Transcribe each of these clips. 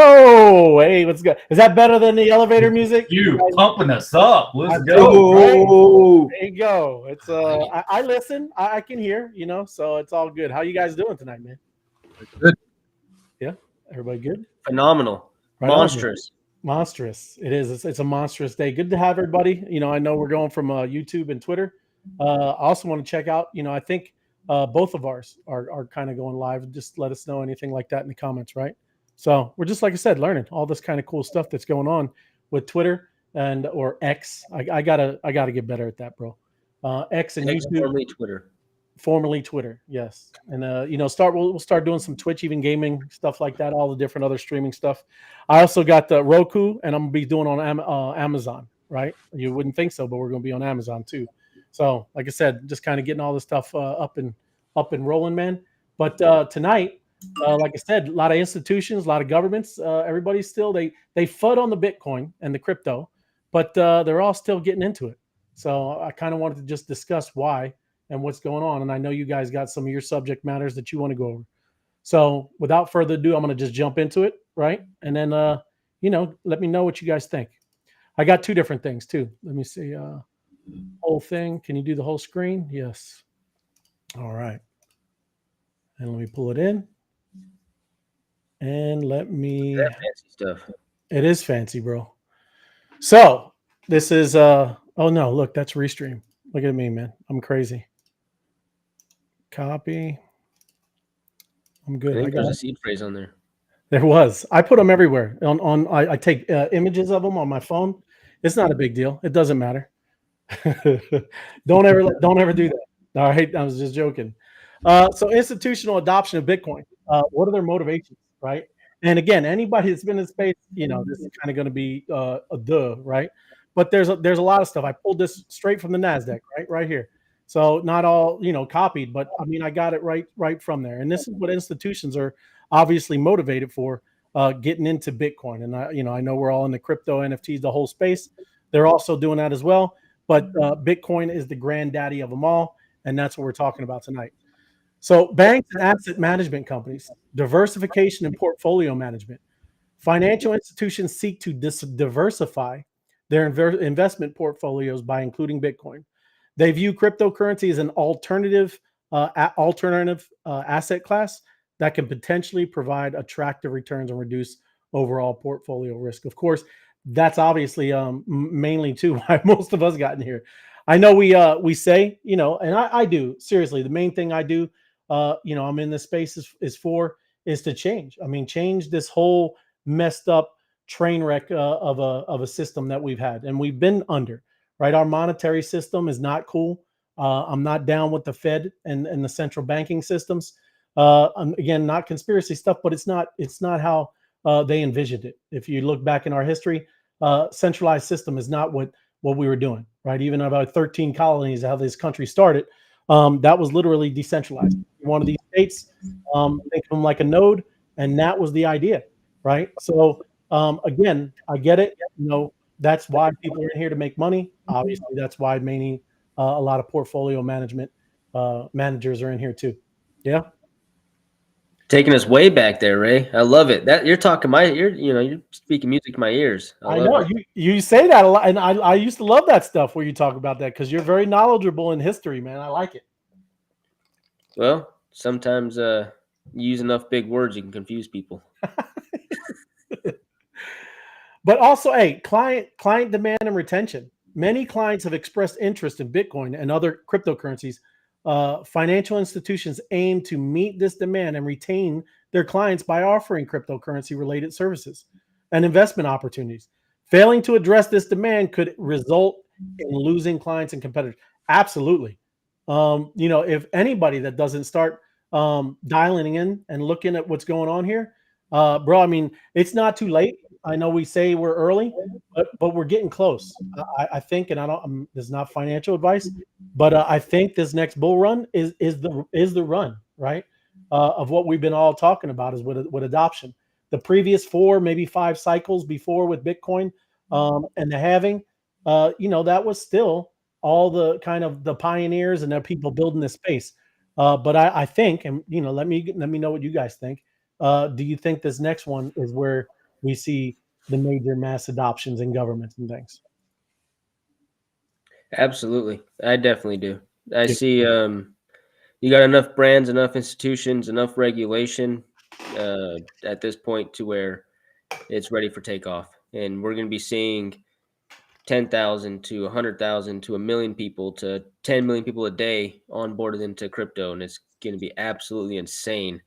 go. Hey, what's good? Is that better than the elevator music? You pumping us up. Let's I go. know, right? Oh, There you go. It's I listen. I can hear. So it's all good. How you guys doing tonight, man? Good. Yeah, everybody good? phenomenal. Right on, man. Monstrous. Monstrous. It is. It's a monstrous day. Good to have everybody. I know we're going from YouTube and Twitter. I also want to check out. I think both of ours are kind of going live. Just let us know anything like that in the comments, right? So we're just like I said, learning all this kind of cool stuff that's going on with Twitter and or X. I gotta get better at that, bro. X and YouTube. Formerly Twitter. Formerly Twitter, yes, and we'll start doing some Twitch, even gaming stuff like that, all the different other streaming stuff. I also got the Roku, and I'm gonna be doing on Amazon, right? You wouldn't think so, but we're gonna be on Amazon too. So, like I said, just kind of getting all this stuff up and rolling, man. But tonight, like I said, a lot of institutions, a lot of governments, everybody's still they FUD on the Bitcoin and the crypto, but they're all still getting into it. So I kind of wanted to just discuss why and what's going on. And I know you guys got some of your subject matters that you want to go over. So without further ado, I'm going to just jump into it, right? And then, let me know what you guys think. I got two different things too. Let me see. Whole thing. Can you do the whole screen? Yes. All right. And let me pull it in. And let me. That fancy stuff. It is fancy, bro. So this is. Oh no! Look, that's Restream. Look at me, man. I'm crazy. Copy. I'm good. I think there's a seed phrase on there. There was. I put them everywhere. I take images of them on my phone. It's not a big deal. It doesn't matter. Don't ever do that. All right, I was just joking. So institutional adoption of Bitcoin. What are their motivations, right? And again, anybody that's been in space, this is kind of going to be a duh, right? But there's a lot of stuff. I pulled this straight from the NASDAQ, right here. So not all copied, but I mean I got it right from there. And this is what institutions are obviously motivated for, getting into Bitcoin. And I know we're all in the crypto NFTs, the whole space. They're also doing that as well. But Bitcoin is the granddaddy of them all, and that's what we're talking about tonight. So banks and asset management companies, diversification and portfolio management. Financial institutions seek to diversify their investment portfolios by including Bitcoin. They view cryptocurrency as an alternative asset class that can potentially provide attractive returns and reduce overall portfolio risk. Of course, that's obviously mainly too why most of us got in here. I know we say, and I do, seriously, the main thing I do, I'm in this space is to change. I mean, change this whole messed up train wreck of a system that we've had and we've been under. Right, our monetary system is not cool. I'm not down with the Fed and the central banking systems. Again, not conspiracy stuff, but it's not how they envisioned it. If you look back in our history, centralized system is not what we were doing. Right, even about 13 colonies, how this country started, that was literally decentralized. One of these states, think of them like a node, and that was the idea. Right, so again, I get it. That's why people are in here to make money. Obviously, that's why mainly a lot of portfolio management managers are in here too. Yeah, Taking us way back there, Ray. I love it. That you're speaking music to my ears. I know you say that a lot, and I used to love that stuff where you talk about that because you're very knowledgeable in history, man. I like it. Well, sometimes you use enough big words, you can confuse people. But also, hey, client demand and retention. Many clients have expressed interest in Bitcoin and other cryptocurrencies. Financial institutions aim to meet this demand and retain their clients by offering cryptocurrency-related services and investment opportunities. Failing to address this demand could result in losing clients and competitors. Absolutely. If anybody that doesn't start dialing in and looking at what's going on here, bro, I mean, it's not too late. I know we say we're early, but we're getting close. I think, and this is not financial advice, but I think this next bull run is the run, right? Of what we've been all talking about is with adoption. The previous 4, maybe 5 cycles before with Bitcoin and the halving, that was still all the kind of the pioneers and the people building this space. But I think, and let me know what you guys think. Do you think this next one is where we see the major mass adoptions in governments and things. Absolutely. I definitely do. I Yeah. see you got enough brands, enough institutions, enough regulation at this point to where it's ready for takeoff. And we're going to be seeing 10,000 to 100,000 to a million people to 10 million people a day onboarded into crypto. And it's going to be absolutely insane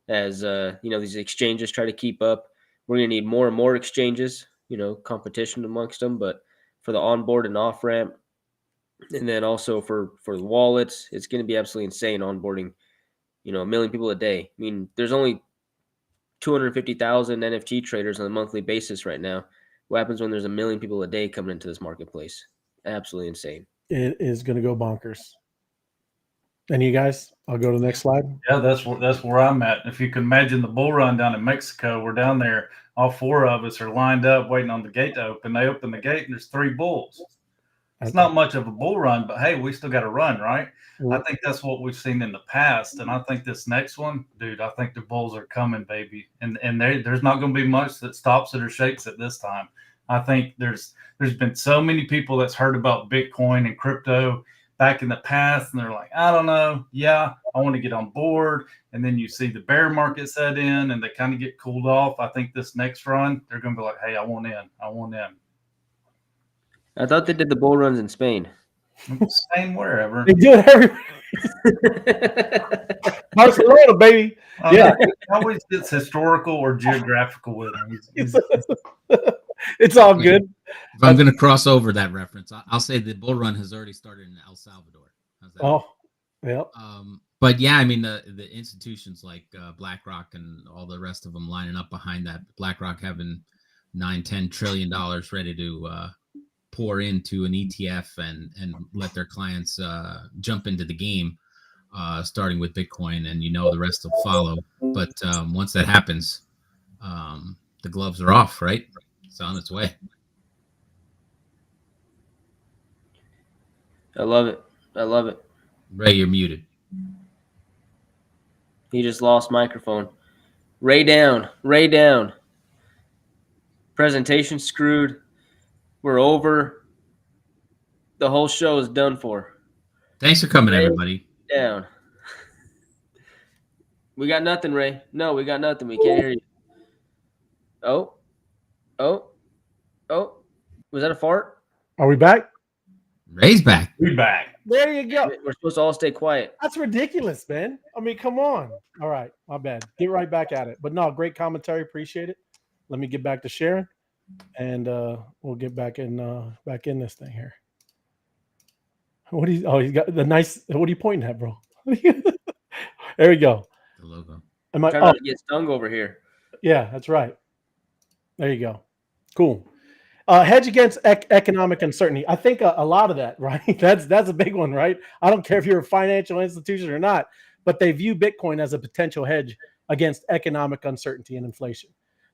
as, these exchanges try to keep up. We're going to need more and more exchanges, competition amongst them. But for the onboard and off ramp, and then also for the wallets, it's going to be absolutely insane onboarding, a million people a day. I mean, there's only 250,000 NFT traders on a monthly basis right now. What happens when there's a million people a day coming into this marketplace? Absolutely insane. It is going to go bonkers. And you guys, I'll go to the next slide. Yeah, that's where I'm at. If you can imagine the bull run down in Mexico, we're down there. All four of us are lined up waiting on the gate to open. They open the gate and there's 3 bulls. It's not much of a bull run, but hey, we still got to run, right? I think that's what we've seen in the past, and I think this next one, dude, I think the bulls are coming, baby, and there's not going to be much that stops it or shakes it this time. I think there's been so many people that's heard about Bitcoin and crypto back in the past, and they're like, I don't know, yeah, I want to get on board, and then you see the bear market set in, and they kind of get cooled off. I think this next run, they're going to be like, hey, I want in. I thought they did the bull runs in Spain. Spain, wherever. They do it everywhere. Barcelona, baby. Yeah. It always gets historical or geographical with him. It's all good. If I'm going to cross over that reference, I'll say the bull run has already started in El Salvador. How's that? Oh, yeah. But yeah, I mean, the institutions like BlackRock and all the rest of them lining up behind that. BlackRock having $9-10 trillion ready to pour into an ETF and let their clients jump into the game, starting with Bitcoin, and the rest will follow. But once that happens, the gloves are off, right? It's on its way. I love it. Ray, you're muted. He just lost microphone. Ray down. Presentation screwed. We're over. The whole show is done for. Thanks for coming, everybody. Down. We got nothing, Ray. No, we got nothing. We can't hear you. Oh. Was that a fart? Are we back? Ray's back. We back. There you go. We're supposed to all stay quiet. That's ridiculous, man. I mean, come on. All right, my bad. Get right back at it. But no, great commentary. Appreciate it. Let me get back to sharing, and we'll get back in this thing here. He's got the nice. What are you pointing at, bro? There we go. The logo. Trying not to get stung over here. Yeah, that's right. There you go. Cool. Hedge against economic uncertainty. I think a lot of that, right? That's a big one, right? I don't care if you're a financial institution or not, but they view Bitcoin as a potential hedge against economic uncertainty and inflation.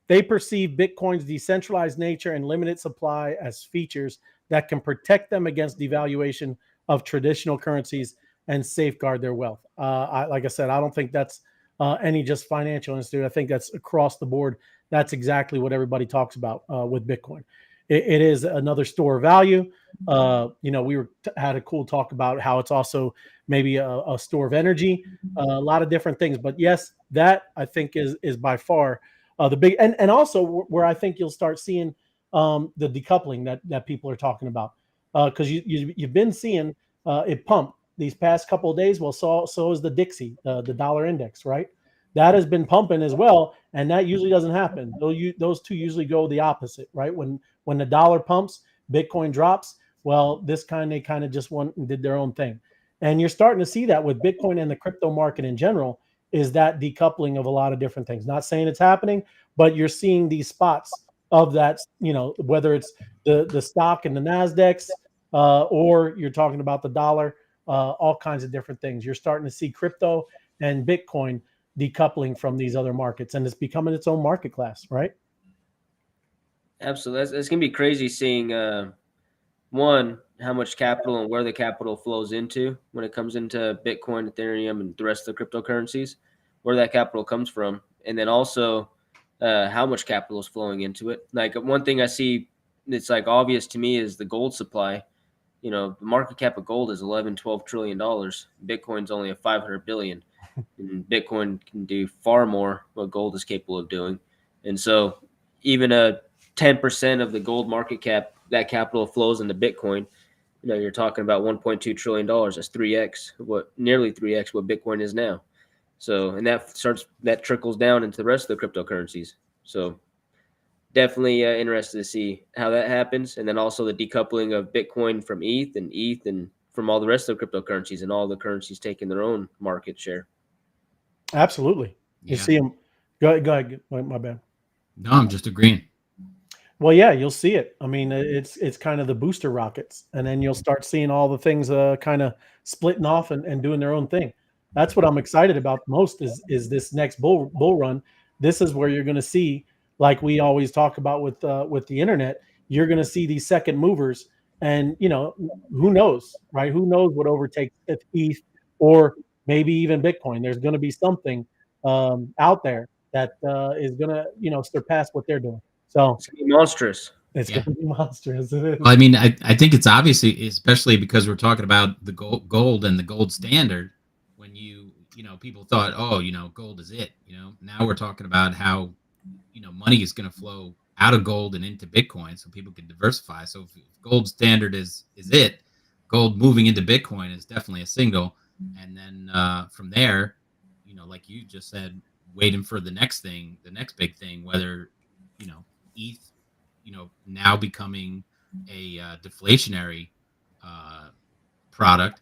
They perceive Bitcoin's decentralized nature and limited supply as features that can protect them against devaluation of traditional currencies and safeguard their wealth. Like I said, I don't think that's any just financial institute. I think that's across the board. That's exactly what everybody talks about with Bitcoin. It is another store of value. We had a cool talk about how it's also maybe a store of energy, a lot of different things. But yes, that I think is by far the big, and also where I think you'll start seeing the decoupling that people are talking about, because you've been seeing it pump these past couple of days. Well, so is the Dixie, the dollar index, right? That has been pumping as well, and that usually doesn't happen. Those two usually go the opposite, right? When the dollar pumps, Bitcoin drops. Well, they kind of just went and did their own thing, and you're starting to see that with Bitcoin and the crypto market in general. Is that decoupling of a lot of different things? Not saying it's happening, but you're seeing these spots of that. Whether it's the stock and the Nasdaqs, or you're talking about the dollar, all kinds of different things. You're starting to see crypto and Bitcoin decoupling from these other markets, and it's becoming its own market class, right? Absolutely. It's going to be crazy seeing, one, how much capital and where the capital flows into when it comes into Bitcoin, Ethereum, and the rest of the cryptocurrencies, where that capital comes from. And then also how much capital is flowing into it. Like one thing I see that's like obvious to me is the gold supply. You know, the market cap of gold is 11-12 trillion dollars. Bitcoin's only a 500 billion, and Bitcoin can do far more what gold is capable of doing. And so even a 10% of the gold market cap, that capital flows into Bitcoin. You know, you're talking about 1.2 trillion dollars. That's 3x nearly 3x what Bitcoin is now. So, and that trickles down into the rest of the cryptocurrencies. So definitely interested to see how that happens. And then also the decoupling of Bitcoin from ETH and from all the rest of the cryptocurrencies, and all the currencies taking their own market share. Absolutely. You Yeah. see them. Go ahead. My bad. No, I'm just agreeing. Well, yeah, you'll see it. I mean, it's kind of the booster rockets, and then you'll start seeing all the things kind of splitting off and doing their own thing. That's what I'm excited about most is this next bull run. This is where you're going to see, like we always talk about with the internet, you're going to see these second movers, and who knows, right? Who knows what overtakes ETH or maybe even Bitcoin? There's going to be something out there that is going to surpass what they're doing. So It's going to be monstrous. it's Yeah. going to be monstrous. It is. Well, I mean, I think it's obviously, especially because we're talking about the gold and the gold standard. When people thought, oh, gold is it. Now we're talking about how money is going to flow out of gold and into Bitcoin, so people can diversify. So if gold standard is it, gold moving into Bitcoin is definitely a signal. And then from there, like you just said, waiting for the next thing, the next big thing, whether ETH, now becoming a deflationary product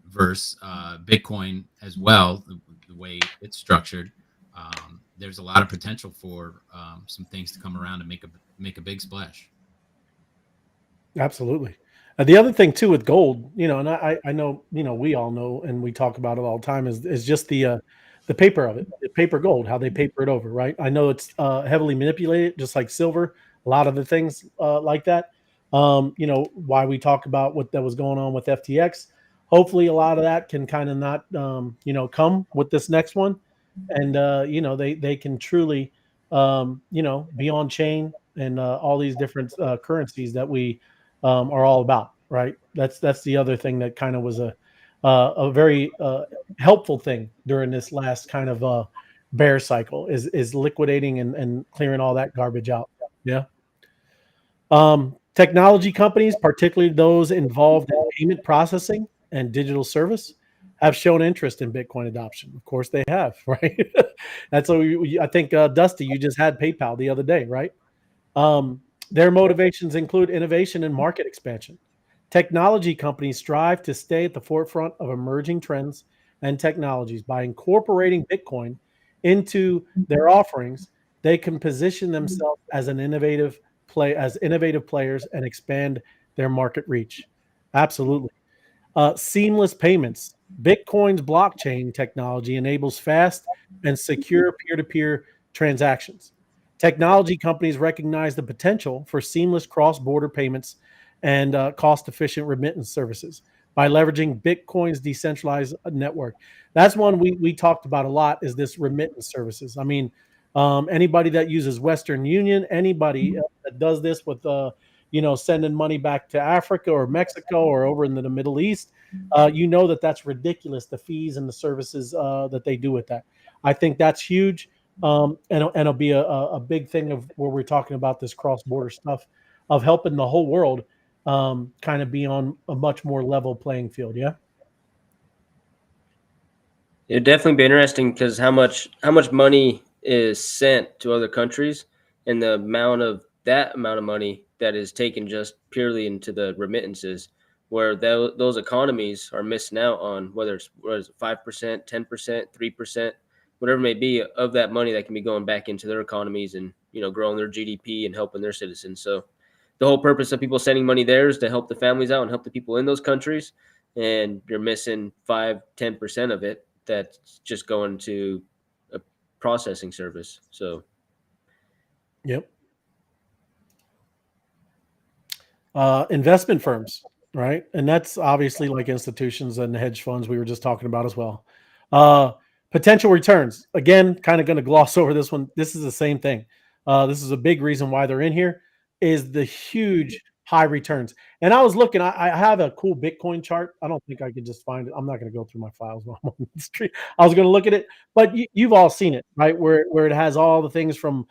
versus Bitcoin as well, the way it's structured. There's a lot of potential for some things to come around and make a big splash. Absolutely. The other thing too with gold, and I know, we all know, and we talk about it all the time, is just the paper of it, the paper gold, how they paper it over, right? I know it's heavily manipulated, just like silver, a lot of the things like that. Why we talk about what that was going on with FTX. Hopefully, a lot of that can kind of not, come with this next one, and they can truly, be on chain and all these different currencies that we are all about, right? That's the other thing that kind of was a very helpful thing during this last kind of bear cycle is liquidating and clearing all that garbage out. Yeah. Technology companies, particularly those involved in payment processing and digital service, have shown interest in Bitcoin adoption. Of course, they have, right? That's what I think, Dusty, you just had PayPal the other day, right? Their motivations include innovation and market expansion. Technology companies strive to stay at the forefront of emerging trends and technologies. By incorporating Bitcoin into their offerings, they can position themselves as innovative players and expand their market reach. Absolutely. Seamless payments. Bitcoin's blockchain technology enables fast and secure peer-to-peer transactions. Technology companies recognize the potential for seamless cross-border payments and cost-efficient remittance services by leveraging Bitcoin's decentralized network. That's one we talked about a lot, is this remittance services. I mean, anybody that uses Western Union, anybody that does this with sending money back to Africa or Mexico or over in the Middle East, that's ridiculous, the fees and the services that they do with that. I think that's huge, and it'll be a big thing of where we're talking about this cross-border stuff of helping the whole world kind of be on a much more level playing field. Yeah. It'd definitely be interesting because how much money is sent to other countries, and the amount of money that is taken just purely into the remittances, where those economies are missing out on, whether it's 5%, 10%, 3%, whatever it may be, of that money that can be going back into their economies and growing their GDP and helping their citizens. So the whole purpose of people sending money there is to help the families out and help the people in those countries, and you're missing 5-10% of it that's just going to a processing service. So, yep. Investment firms, right? And that's obviously like institutions and hedge funds we were just talking about as well. Potential returns. Again, kind of going to gloss over this one. This is the same thing. this is a big reason why they're in here, is the huge high returns. And I was looking, I have a cool Bitcoin chart. I don't think I could just find it. I'm not going to go through my files while I'm on the street. I was going to look at it, but you've all seen it, right? Where it has all the things from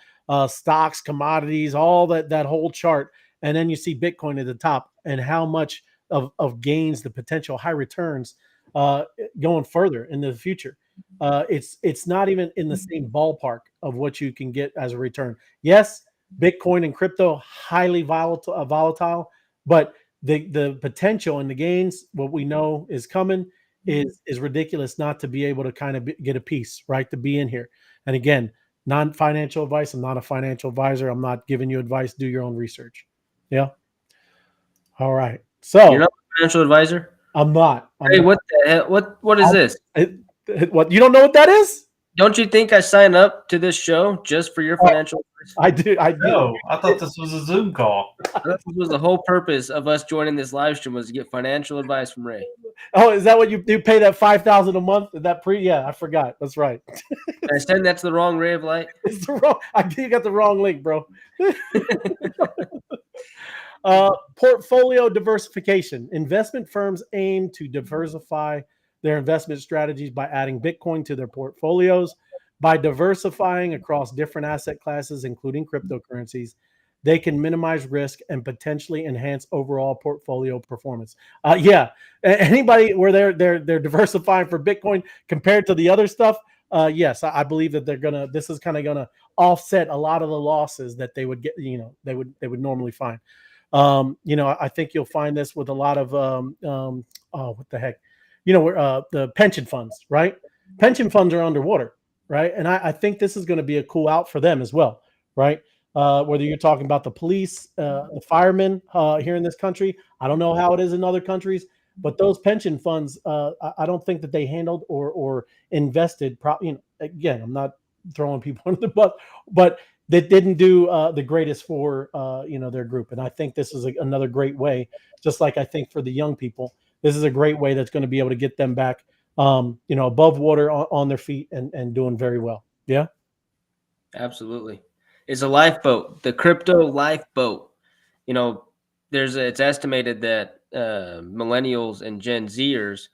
stocks, commodities, all that whole chart. And then you see Bitcoin at the top and how much of gains, the potential high returns going further into the future. It's not even in the same ballpark of what you can get as a return. Yes, Bitcoin and crypto highly volatile, but the potential and the gains, what we know is coming, is ridiculous not to be able to kind of get a piece, right? To be in here. And again, non-financial advice. I'm not a financial advisor. I'm not giving you advice. Do your own research. Yeah. All right. So You're not a financial advisor? I'm not. Hey, what the hell? What is this? What, you don't know what that is? Don't you think I signed up to this show just for your financial advice? I do. No, I thought this was a Zoom call. I thought this was the whole purpose of us joining this live stream was to get financial advice from Ray. Oh, is that what you pay that $5,000 a month? Is that yeah, I forgot. That's right. Did I send that to the wrong Ray of Light? It's the wrong. I think you got the wrong link, bro. Portfolio diversification. Investment firms aim to diversify their investment strategies by adding Bitcoin to their portfolios. By diversifying across different asset classes, including cryptocurrencies, they can minimize risk and potentially enhance overall portfolio performance. Yeah, anybody where they're diversifying for Bitcoin compared to the other stuff, yes, I believe that this is kind of gonna offset a lot of the losses that they would get. They would normally find. I think you'll find this with a lot of what the heck, where the pension funds, right? Pension funds are underwater, right? And I think this is going to be a cool out for them as well, right? Whether you're talking about the police, the firemen here in this country, I don't know how it is in other countries, but those pension funds, I don't think that they handled or invested. Again, I'm not throwing people under the bus, but that didn't do the greatest for their group. And I think this is another great way, just like I think for the young people, this is a great way that's going to be able to get them back, above water on their feet and doing very well. Yeah. Absolutely. It's a lifeboat, the crypto lifeboat. It's estimated that millennials and Gen Zers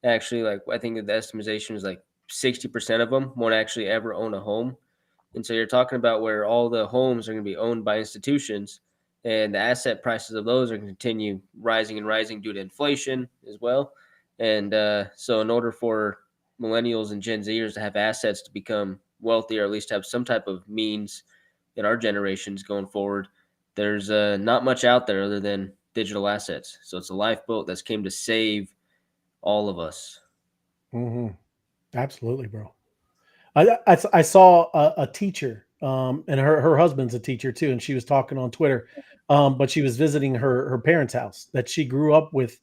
actually, I think the estimation is 60% of them won't actually ever own a home. And so you're talking about where all the homes are going to be owned by institutions, and the asset prices of those are going to continue rising and rising due to inflation as well. And so in order for millennials and Gen Zers to have assets to become wealthy, or at least have some type of means in our generations going forward, there's not much out there other than digital assets. So it's a lifeboat that's came to save all of us. Mm-hmm. Absolutely, bro. I saw a teacher, and her husband's a teacher too, and she was talking on Twitter, but she was visiting her parents' house that she grew up with,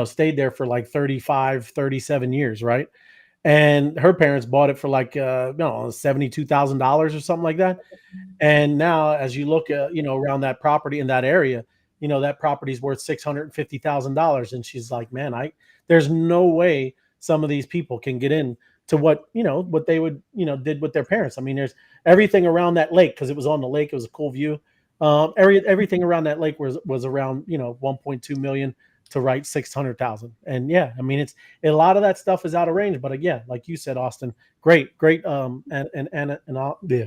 stayed there for like 35, 37 years, right? And her parents bought it for like $72,000 or something like that. And now, as you look at around that property in that area, that property's worth $650,000. And she's like, man, there's no way some of these people can get in to what they would did with their parents. I mean, there's everything around that lake, because it was on the lake. It was a cool view. Everything around that lake was around 1.2 million to write 600,000. And yeah, I mean, it's a lot of that stuff is out of range. But again, like you said, Austin, great. And all, yeah.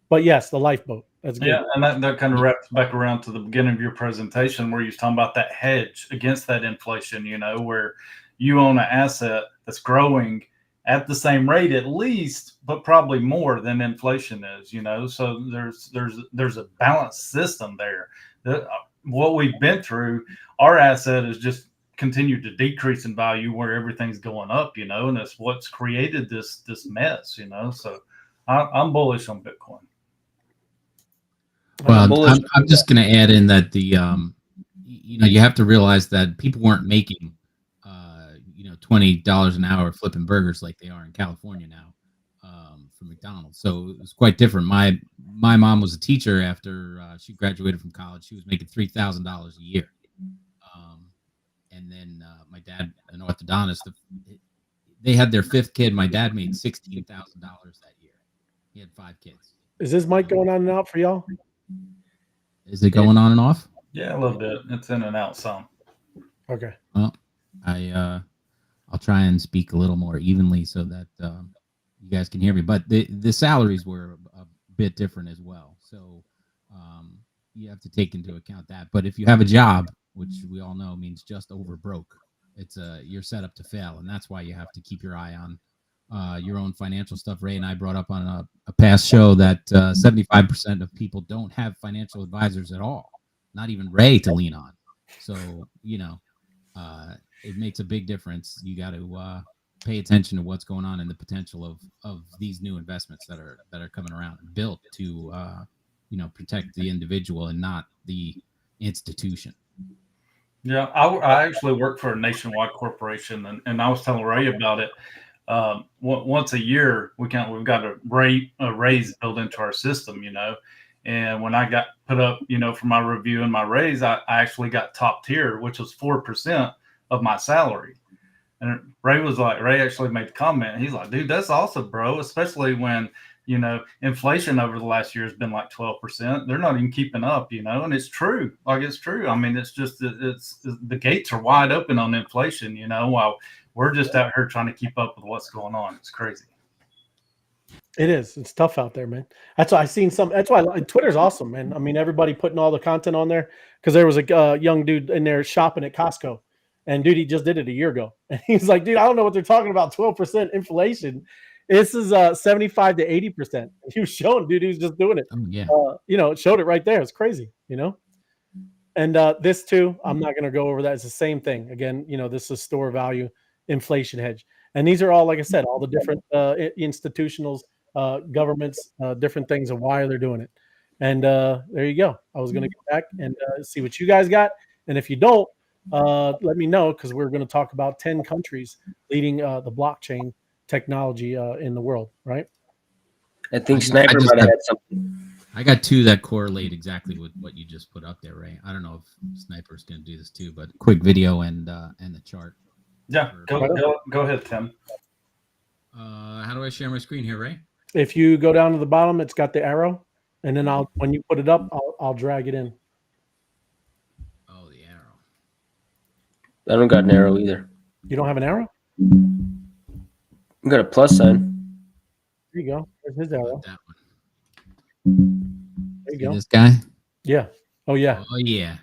But yes, the lifeboat. That's good. Yeah, and that kind of wraps back around to the beginning of your presentation where you was talking about that hedge against that inflation, where you own an asset that's growing at the same rate at least, but probably more than inflation is, So there's a balanced system there. What we've been through, our asset has just continued to decrease in value where everything's going up, and that's what's created this mess, So I'm bullish on Bitcoin. Well, I'm just going to add in that you have to realize that people weren't making, $20 an hour flipping burgers like they are in California now, from McDonald's. So it was quite different. My mom was a teacher after she graduated from college. She was making $3,000 a year. And then my dad, an orthodontist, they had their fifth kid. My dad made $16,000 that year. He had 5 kids. Is this mic going on and out for y'all? Is it going on and off? Yeah, a little bit. It's in and out some. Okay. Well, I'll try and speak a little more evenly so that you guys can hear me. But the salaries were a bit different as well, so you have to take into account that. But if you have a job, which we all know means just over broke, you're set up to fail, and that's why you have to keep your eye on your own financial stuff. Ray and I brought up on a past show that 75% of people don't have financial advisors at all, not even Ray to lean on. So, it makes a big difference. You got to pay attention to what's going on and the potential of these new investments that are coming around, built to protect the individual and not the institution. Yeah, I actually work for a nationwide corporation, and I was telling Ray about it. Once a year, we've got a raise built into our system, And when I got put up, for my review and my raise, I actually got top tier, which was 4% of my salary. And Ray actually made the comment. He's like, dude, that's awesome, bro. Especially when, inflation over the last year has been like 12%. They're not even keeping up, and it's true. Like, it's true. I mean, it's just, it's the gates are wide open on inflation, while we're just out here trying to keep up with what's going on. It's crazy. It is. It's tough out there, man. That's why that's why Twitter's awesome, man. I mean, everybody putting all the content on there, because there was a young dude in there shopping at Costco, and dude, he just did it a year ago. And he's like, dude, I don't know what they're talking about. 12% inflation. This is 75 to 80%. He was showing, dude, he was just doing it. Oh, yeah. It showed it right there. It's crazy, And this too, I'm not going to go over that. It's the same thing. Again, this is store value inflation hedge. And these are all, like I said, all the different institutionals, governments, different things of why they're doing it. And there you go. I was going to go back and see what you guys got. And if you don't, let me know, because we're going to talk about 10 countries leading the blockchain technology in the world, right? I think Sniper might have had something. I got two that correlate exactly with what you just put up there, Ray. I don't know if Sniper's going to do this too, but quick video and the chart. Yeah, go ahead, Tim. How do I share my screen here, Ray? If you go down to the bottom, it's got the arrow, and then when you put it up, I'll drag it in. Oh, the arrow. I don't got an arrow either. You don't have an arrow? I got a plus sign. There you go. There's his arrow. That one. There you See go. this guy? Yeah. Oh yeah. Oh yeah.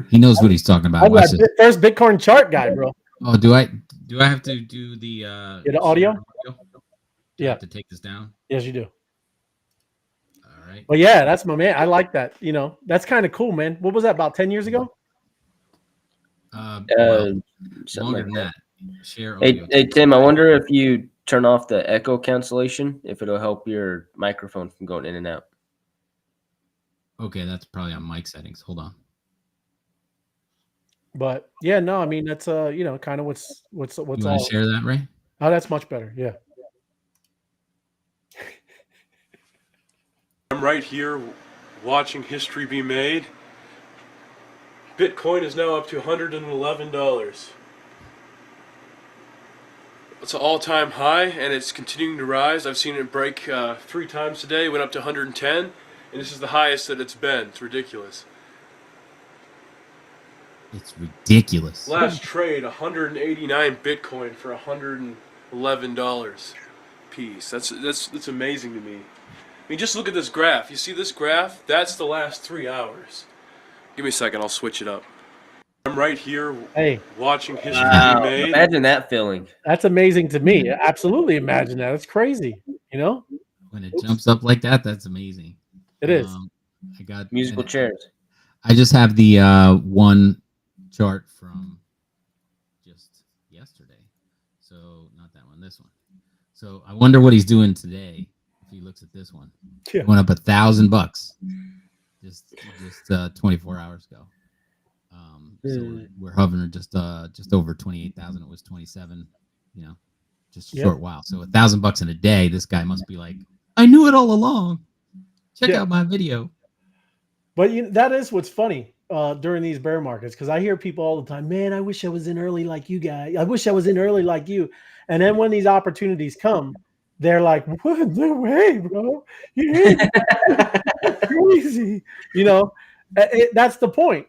He knows what he's talking about. I'm that first Bitcoin chart guy, bro. Oh, do I have to do the the audio? Do I Yeah. have to take this down? Yes, you do. All right. Well, yeah, that's my man. I like that. That's kind of cool, man. What was that, about 10 years ago? Something longer like than that. Share audio. Hey, Tim, I wonder if you turn off the echo cancellation, if it'll help your microphone from going in and out. Okay, that's probably on mic settings. Hold on. But yeah, no, I mean, that's kind of what's You want all. to share that, Ray? Oh, that's much better. Yeah. I'm right here watching history be made. Bitcoin is now up to $111. It's an all-time high, and it's continuing to rise. I've seen it break 3 times today. It went up to 110, and this is the highest that it's been. It's ridiculous. It's ridiculous. Last trade, 189 Bitcoin for $111 piece. That's amazing to me. I mean, just look at this graph. You see this graph? That's the last 3 hours. Give me a second. I'll switch it up. I'm right here watching history be made. Imagine that feeling. That's amazing to me. Absolutely imagine that. It's crazy, When it jumps up like that, that's amazing. It is. I got Musical chairs. I just have the one chart from just yesterday. So not that one, this one. So I wonder what he's doing today if he looks at this one. Yeah. It went up $1,000 just 24 hours ago. So we're hovering just over 28,000. It was 27, just a short while. So $1,000 in a day. This guy must be like, I knew it all along. Check out my video. But that is what's funny during these bear markets, because I hear people all the time, man, I wish I was in early like you guys. I wish I was in early like you. And then when these opportunities come, they're like, what? No way, bro. You're crazy. That's the point.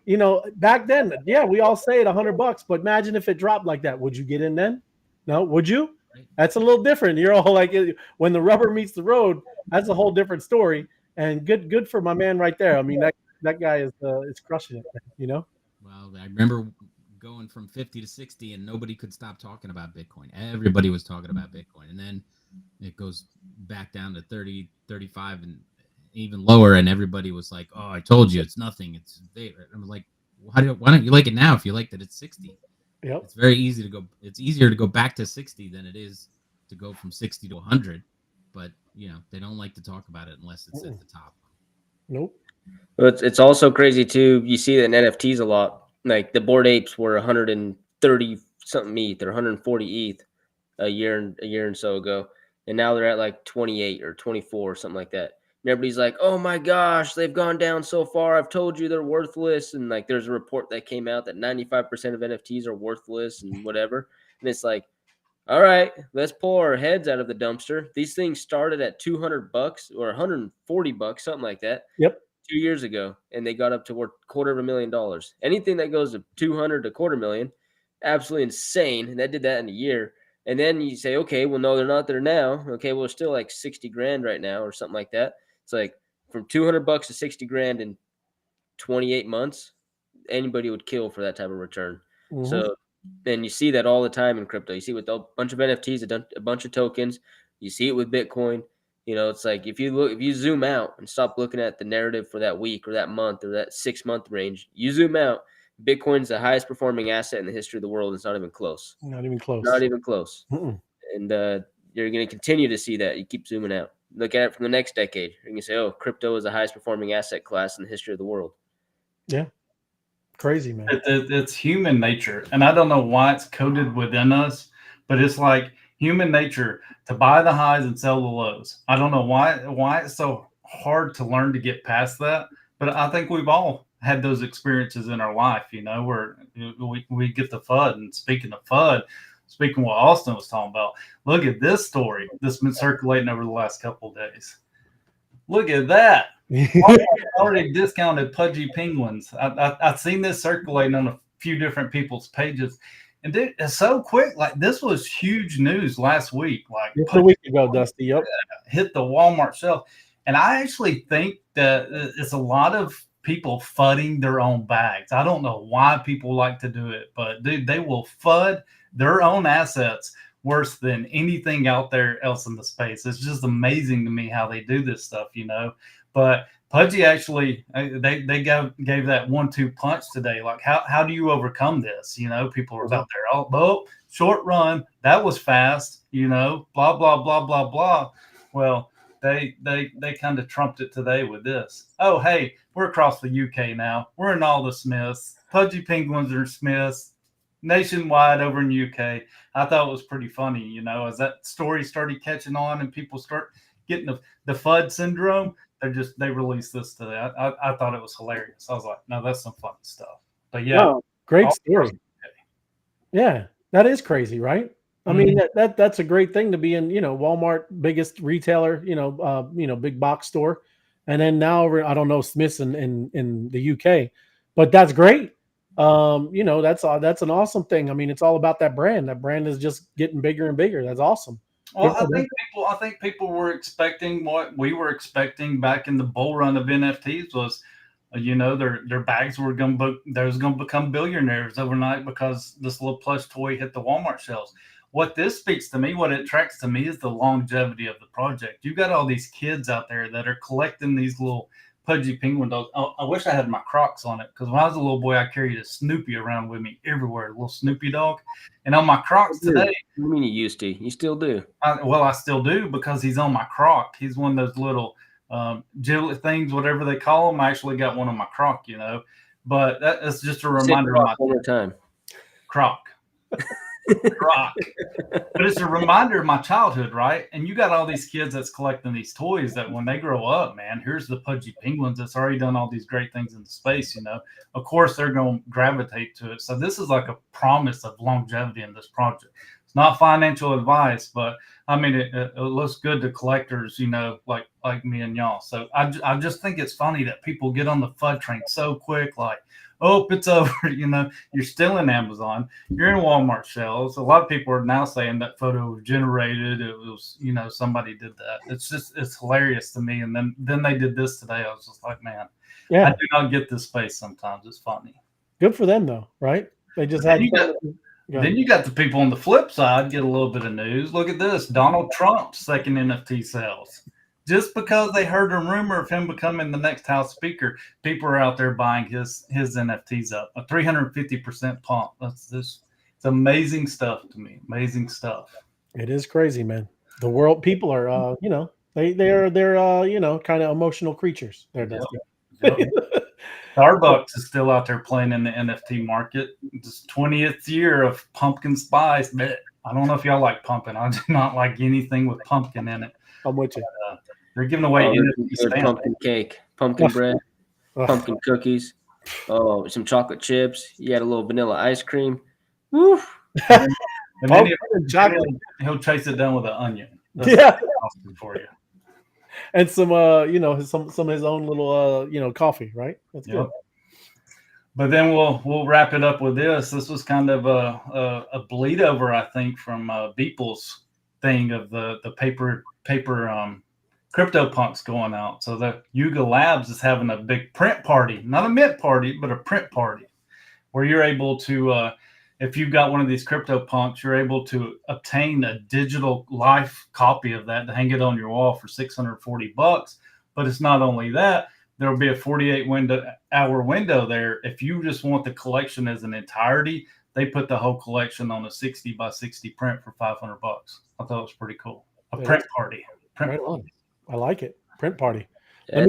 Back then, yeah, we all say it $100, but imagine if it dropped like that. Would you get in then? No, would you? That's a little different. You're all like, when the rubber meets the road, that's a whole different story. And good for my man right there. I mean, that guy is crushing it. Well, I remember going from 50 to 60 and nobody could stop talking about Bitcoin. Everybody was talking about Bitcoin. And then it goes back down to 30, 35 and even lower. And everybody was like, oh, I told you it's nothing. It's there. I'm like, why don't you like it now if you like that it's 60? Yep. It's very easy to go. It's easier to go back to 60 than it is to go from 60 to 100. But, they don't like to talk about it unless it's at the top. Nope. But it's also crazy too. You see that in NFTs a lot. Like the Bored Apes were 130 something ETH or 140 ETH a year and so ago, and now they're at like 28 or 24 or something like that. And everybody's like, "Oh my gosh, they've gone down so far. I've told you they're worthless." And like, there's a report that came out that 95% of NFTs are worthless and whatever. And it's like, all right, let's pull our heads out of the dumpster. These things started at $200 or $140, something like that. Yep. 2 years ago, and they got up to worth $250,000. Anything that goes to 200 to $250,000, absolutely insane. And that did that in a year. And then you say, okay, well, no, they're not there now. Okay, well, it's still like 60 grand right now or something like that. It's like from $200 to 60 grand in 28 months, anybody would kill for that type of return. Mhm. So, and you see that all the time in crypto. You see it with a bunch of NFTs, a bunch of tokens. You see it with Bitcoin. It's like if you zoom out and stop looking at the narrative for that week or that month or that 6-month range, you zoom out, Bitcoin's the highest performing asset in the history of the world. It's not even close. Not even close. Not even close. Mm-mm. And you're going to continue to see that. You keep zooming out. Look at it from the next decade. You're going to say, oh, crypto is the highest performing asset class in the history of the world. Yeah. Crazy, man. It's human nature. And I don't know why it's coded within us, but it's like human nature to buy the highs and sell the lows. I don't know why it's so hard to learn to get past that, but I think we've all had those experiences in our life, where we get the FUD. And speaking of FUD, speaking of what Austin was talking about, look at this story that's been circulating over the last couple of days. Look at that. Already discounted pudgy penguins. I've seen this circulating on a few different people's pages. And dude, it's so quick. Like, this was huge news last week. Like, Just a week ago, Dusty. Yep. Hit the Walmart shelf. And I actually think that it's a lot of people fudding their own bags. I don't know why people like to do it, but dude, they will FUD their own assets worse than anything out there else in the space. It's just amazing to me how they do this stuff, But Pudgy actually, they gave that 1-2 punch today. Like, how do you overcome this? People are out there, oh, short run, that was fast, blah, blah, blah, blah, blah. Well, they kind of trumped it today with this. Oh, hey, we're across the UK now. We're in all the Smiths. Pudgy penguins are Smiths nationwide over in UK. I thought it was pretty funny, as that story started catching on and people start getting the FUD syndrome. They released this today. I thought it was hilarious. I was like, no, that's some fun stuff. But yeah, wow, great story. Yeah, that is crazy, right? I mean, that's a great thing to be in, Walmart, biggest retailer, big box store. And then now I don't know Smith's in the UK, but that's great. That's an awesome thing. I mean, it's all about that brand. That brand is just getting bigger and bigger. That's awesome. Well, I think people were expecting what we were expecting back in the bull run of NFTs was, their bags were going to become billionaires overnight because this little plush toy hit the Walmart shelves. What this speaks to me, what it tracks to me, is the longevity of the project. You got all these kids out there that are collecting these little pudgy penguin dogs. I wish I had my Crocs on it, because when I was a little boy, I carried a Snoopy around with me everywhere, a little Snoopy dog. And on my Crocs today, I mean, you used to. You still do. I still do, because he's on my Croc. He's one of those little giblet things, whatever they call them. I actually got one on my Croc, But that's just a reminder of my one more time. Croc. Croc. But it's a reminder of my childhood, right? And you got all these kids that's collecting these toys that when they grow up, man, here's the pudgy penguins that's already done all these great things in the space, Of course, they're going to gravitate to it. So this is like a promise of longevity in this project. It's Not financial advice, but I mean, it looks good to collectors, like me and y'all. So I just think it's funny that people get on the FUD train so quick, like, oh, it's over. You're still in Amazon. You're in Walmart shelves. A lot of people are now saying that photo was generated. It was, somebody did that. It's hilarious to me. And then they did this today. I was just like, man, Yeah. I do not get this space sometimes. It's funny. Good for them though, right? They just had. Then you got the people on the flip side get a little bit of news. Look at this: Donald Trump's second NFT sales. Just because they heard a rumor of him becoming the next House Speaker, people are out there buying his NFTs up a 350% pump. It's amazing stuff to me. Amazing stuff. It is crazy, man. The world people are, they're kind of emotional creatures. They're Yep. Starbucks is still out there playing in the NFT market. It's 20th year of pumpkin spice. I don't know if y'all like pumpkin. I do not like anything with pumpkin in it. I'm with you. They're giving away pumpkin cake, pumpkin bread, pumpkin cookies. Oh, some chocolate chips. You had a little vanilla ice cream. Woo! And then he'll chase it down with an onion. That's for you. And some, some of his own little, coffee, right? That's good. But then we'll wrap it up with this. This was kind of a bleed over, I think, from Beeple's thing of the paper CryptoPunks going out. So the Yuga Labs is having a big print party, not a mint party, but a print party, where you're able to, if you've got one of these CryptoPunks, you're able to obtain a digital life copy of that to hang it on your wall for $640. But it's not only that. There will be a 48-hour window there. If you just want the collection as an entirety, they put the whole collection on a 60 by 60 print for $500. I thought it was pretty cool. A print party. Right on. I like it. Print party. Let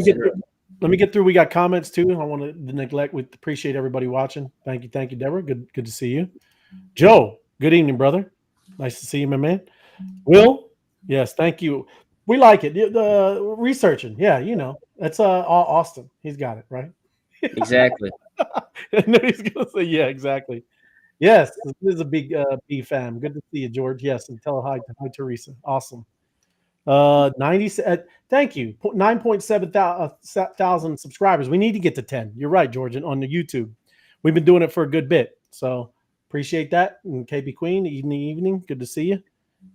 me get through. We got comments too. I want to neglect. We appreciate everybody watching. Thank you, Deborah. Good to see you. Joe, good evening, brother. Nice to see you, my man. Will, yes, thank you. We like it. The researching, yeah, that's Austin. He's got it right. Exactly. I knew he's gonna say, yeah, exactly. Yes, this is a big B fam. Good to see you, George. Yes, and tell hi Teresa. Awesome. 90. Thank you. 9.7 thousand subscribers. We need to get to 10. You're right, George. On the YouTube, we've been doing it for a good bit. So appreciate that. And KB Queen, evening. Good to see you.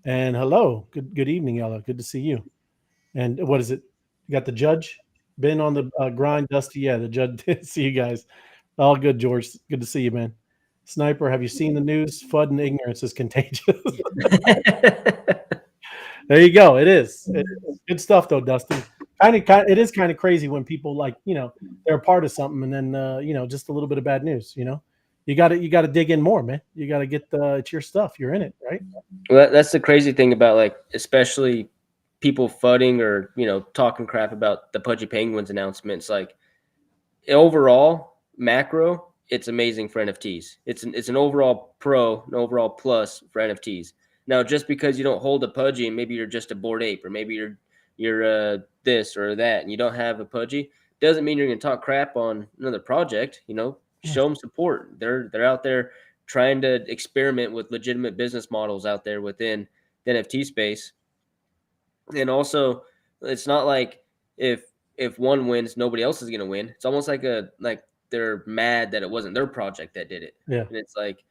And hello, good evening, Ella. Good to see you. And what is it? You got the judge? Been on the grind, Dusty. Yeah, the judge. See you guys. All good, George. Good to see you, man. Sniper, have you seen the news? FUD and ignorance is contagious. There you go. It is. It's good stuff, though, Dusty. It is kind of crazy when people they're a part of something and then just a little bit of bad news. You got to dig in more, man. You got to get it's your stuff. You're in it, right? Well, that's the crazy thing about especially people fudding or talking crap about the Pudgy Penguins announcements. Overall macro, it's amazing for NFTs. It's an overall an overall plus for NFTs. Now, just because you don't hold a Pudgy and maybe you're just a Bored Ape or maybe you're this or that and you don't have a Pudgy, doesn't mean you're going to talk crap on another project. Show them support. They're out there trying to experiment with legitimate business models out there within the NFT space. And also, it's not like if one wins, nobody else is going to win. It's almost like they're mad that it wasn't their project that did it. Yeah. And it's like,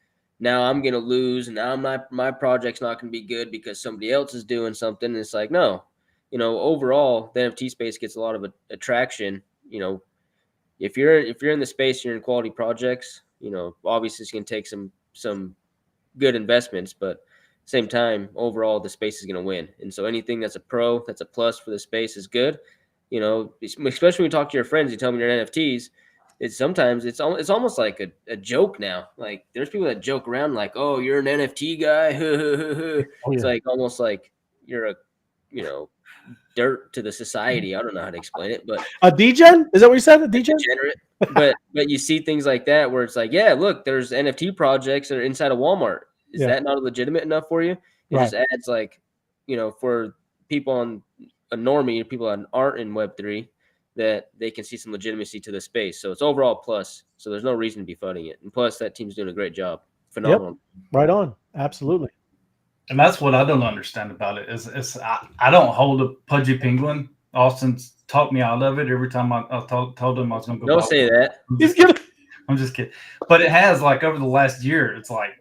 now I'm going to lose, and now my project's not going to be good because somebody else is doing something. And it's like, no, overall, the NFT space gets a lot of attraction. If you're in the space, you're in quality projects. Obviously it's going to take some good investments, but at the same time, overall, the space is going to win. And so anything that's a plus for the space is good. Especially when you talk to your friends, you tell them you're NFTs. It's almost like a joke now. Like there's people that joke around like, oh, you're an NFT guy. It's like almost like you're a, dirt to the society. I don't know how to explain it, but a degen? Is that what you said? A degen? but you see things like that where it's like, yeah, look, there's NFT projects that are inside of Walmart. Is that not legitimate enough for you? It just adds for people on a normie, people that aren't in Web3, that they can see some legitimacy to the space. So it's overall plus. So there's no reason to be funding it. And plus, that team's doing a great job. Phenomenal. Yep. Right on. Absolutely. And that's what I don't understand about it is I don't hold a pudgy penguin. Austin's talked me out of it every time I told him I was going to go. Don't say that. I'm just kidding. But it has, like, over the last year, it's like,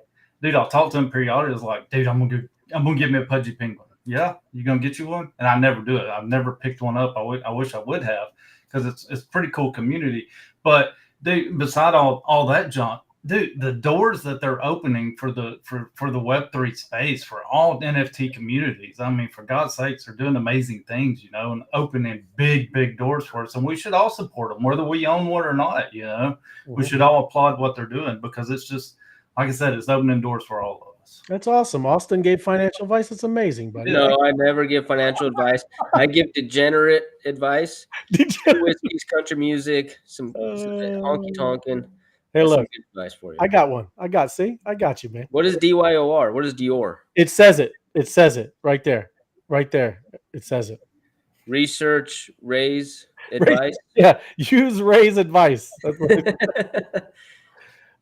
dude, I'll talk to him periodically. It's like, dude, I'm gonna get me a pudgy penguin. Yeah, you gonna get you one? And I never do it. I've never picked one up. I wish I would have, because it's pretty cool community. But dude, beside all that junk, dude, the doors that they're opening for the Web3 space, for all NFT communities, I mean, for God's sakes, they're doing amazing things, you know, and opening big doors for us. And we should all support them, whether we own one or not. You know, we should all applaud what they're doing, because it's just, like I said, it's opening doors for all of us. That's awesome. Austin gave financial advice. It's amazing, buddy. No, I never give financial advice. I give degenerate advice. Whiskeys, country music, some honky tonkin'. Hey, look, good advice for you. I got one. I got you, man. What is DYOR? What is Dior? It says it. It says it right there. Right there. It says it. Research, raise advice. Yeah, use Ray's advice. That's what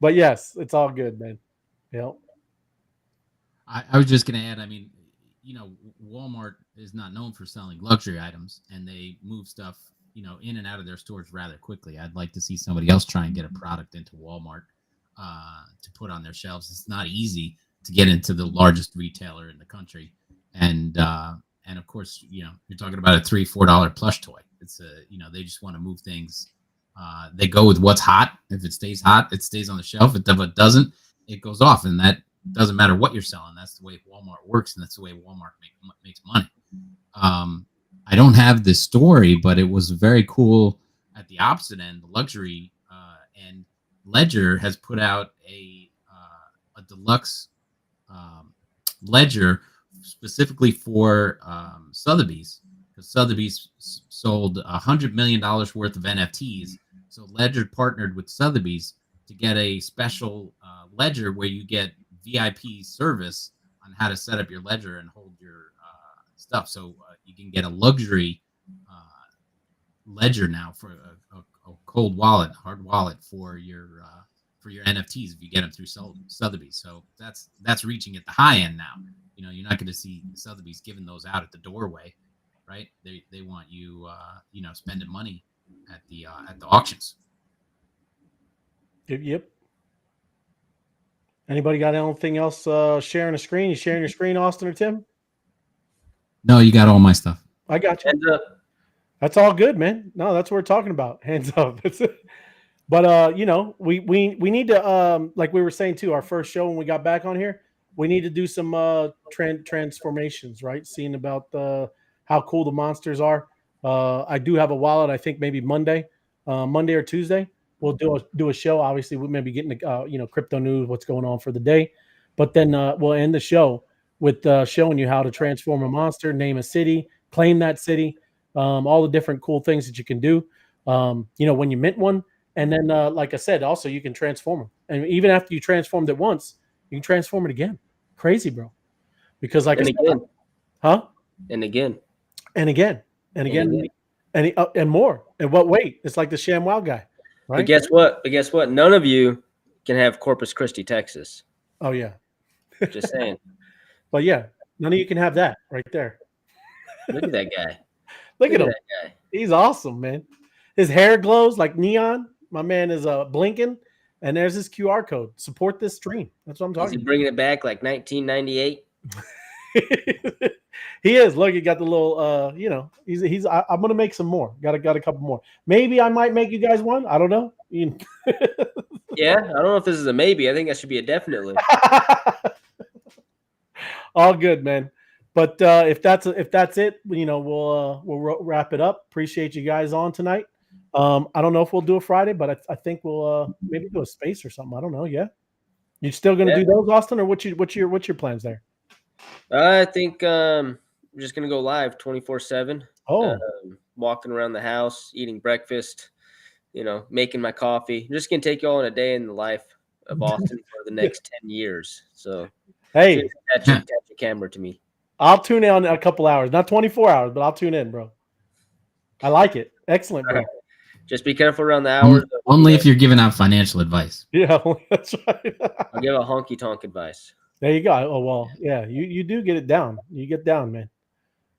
but yes, it's all good, man. Yeah. I was just going to add, I mean, you know, Walmart is not known for selling luxury items, and they move stuff, you know, in and out of their stores rather quickly. I'd like to see somebody else try and get a product into Walmart to put on their shelves. It's not easy to get into the largest retailer in the country. And of course, you know, you're talking about a $3-4 plush toy. It's you know, they just want to move things. They go with what's hot. If it stays hot, it stays on the shelf. If it doesn't, it goes off. And that doesn't matter what you're selling. That's the way Walmart works, and that's the way Walmart makes money. I don't have this story, but it was very cool at the opposite end, the luxury end. Ledger has put out a deluxe ledger specifically for Sotheby's, because Sotheby's sold $100 million worth of NFTs. So Ledger partnered with Sotheby's to get a special ledger where you get VIP service on how to set up your ledger and hold your stuff. So you can get a luxury ledger now for a cold wallet, hard wallet for your NFTs if you get them through Sotheby's. So that's reaching at the high end now. You know, you're not going to see Sotheby's giving those out at the doorway, right? They want you, you know, spending money at the auctions. Yep. Anybody got anything else sharing a screen? You sharing your screen, Austin or Tim? No, you got all my stuff. I got you. Hands up. That's all good, man. No, that's what we're talking about. Hands up. That's it. But you know, we need to like we were saying too, our first show when we got back on here, we need to do some transformations, right? Seeing about how cool the monsters are. I do have a wallet. I think maybe Monday or Tuesday. We'll do a show. Obviously, we may be getting you know, crypto news, what's going on for the day, but then we'll end the show with showing you how to transform a monster, name a city, claim that city, all the different cool things that you can do. You know, when you mint one, and then like I said, also you can transform them, and even after you transformed it once, you can transform it again. Crazy, bro. Because like And I again. said, huh? And again. And again, and more. And what weight? It's like the ShamWow guy, right? But guess what? None of you can have Corpus Christi, Texas. Oh yeah. Just saying. But yeah, none of you can have that right there. Look at that guy. Look at him. that guy. He's awesome, man. His hair glows like neon. My man is blinking, and there's his QR code. Support this stream. That's what I'm Is talking he about. bringing it back like 1998? He is. Look, he got the little. You know, he's. I'm gonna make some more. Got a couple more. Maybe I might make you guys one. I don't know. Yeah, I don't know if this is a maybe. I think that should be a definitely. All good, man. But if that's it, you know, we'll wrap it up. Appreciate you guys on tonight. I don't know if we'll do a Friday, but I think we'll maybe do a space or something. I don't know. Yeah, you still gonna do those, Austin, or what's your plans there? I think we're just gonna go live 24/7. Oh, walking around the house, eating breakfast, you know, making my coffee. I'm just gonna take you all in a day in the life of Austin for the next 10 years. So hey, attach your camera to me. I'll tune in a couple hours, not 24 hours, but I'll tune in, bro. I like it. Excellent, bro. Just be careful around the hours. Only if you're giving out financial advice. Yeah, that's right. I'll give a honky tonk advice. There you go. Oh well, yeah. You do get it down. You get down, man.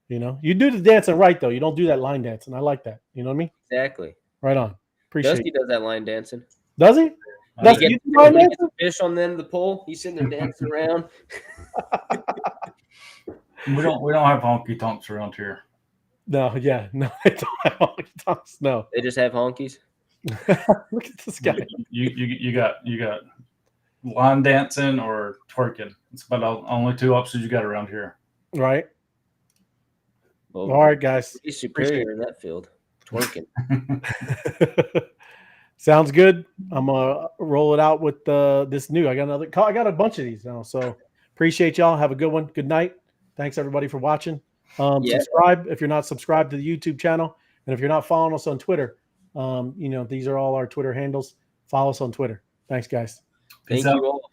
You do the dancing right though. You don't do that line dancing. I like that. You know what I mean? Exactly. Right on. Appreciate Dusty it. does that line dancing. Does he? I Does do. he do line When he gets dancing? a fish on the end of the pole, he's sitting there dancing around. We don't have honky tonks around here. No, yeah, no, I don't have honky tonks. No. They just have honkies. Look at this guy. You got line dancing or twerking. It's about the only two options you got around here. Right. Well, All right, guys. he's superior in that field. Twerking. Sounds good. I'm gonna roll it out with this new. I got a bunch of these now. So appreciate y'all. Have a good one. Good night. Thanks everybody for watching. Yeah. Subscribe if you're not subscribed to the YouTube channel, and if you're not following us on Twitter, these are all our Twitter handles. Follow us on Twitter. Thanks, guys. Thank Peace out. you all.